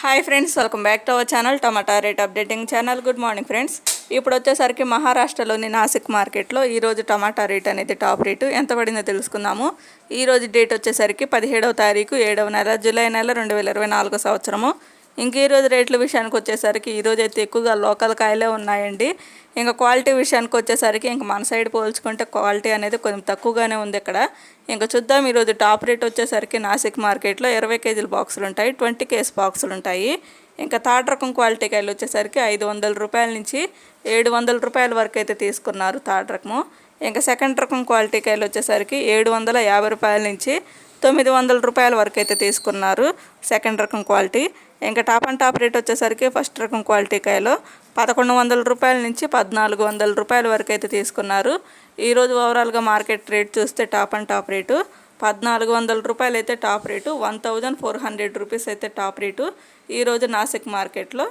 Hi friends, welcome back to our channel tomato rate updating channel. Good morning friends. ఇప్పుడు వచ్చేసరికి మహారాష్ట్రలోని నాసిక్ మార్కెట్లో ఈరోజు టమాటా రేట్ అనేది టాప్ రేటు ఎంత పడిందో తెలుసుకుందాము. ఈరోజు డేట్ వచ్చేసరికి 17వ తారీఖు 7వ నెల జూలై నెల 2024 సంవత్సరము. ఇంక ఈరోజు రేట్ల విషయానికి వచ్చేసరికి ఈరోజు అయితే ఎక్కువగా లోకల్ కాయలే ఉన్నాయండి. ఇంకా క్వాలిటీ విషయానికి వచ్చేసరికి ఇంకా మన సైడ్ పోల్చుకుంటే క్వాలిటీ అనేది కొంచెం తక్కువగానే ఉంది ఇక్కడ. ఇంకా చూద్దాం. ఈరోజు టాప్ రేట్ వచ్చేసరికి నాసిక్ మార్కెట్లో 20 కేజీల బాక్సులు ఉంటాయి, 20 కేస్ బాక్సులు ఉంటాయి. ఇంకా థర్డ్ రకం క్వాలిటీ కాయలు వచ్చేసరికి 500 రూపాయల నుంచి 700 రూపాయల వరకు అయితే తీసుకున్నారు థర్డ్ రకము. ఇంకా సెకండ్ రకం క్వాలిటీ కాయలు వచ్చేసరికి 750 రూపాయల నుంచి 900 రూపాయల వరకు అయితే తీసుకున్నారు సెకండ్ రకం క్వాలిటీ. ఇంకా టాప్ అండ్ టాప్ రేట్ వచ్చేసరికి ఫస్ట్ రకం క్వాలిటీ కాయలు 1100 రూపాయల నుంచి 1400 రూపాయల వరకు అయితే తీసుకున్నారు. ఈరోజు ఓవరాల్గా మార్కెట్ రేట్ చూస్తే టాప్ అండ్ టాప్ రేటు 1400 రూపాయలు అయితే టాప్ రేటు, 1400 రూపీస్ అయితే టాప్ రేటు ఈరోజు నాసిక్ మార్కెట్లో.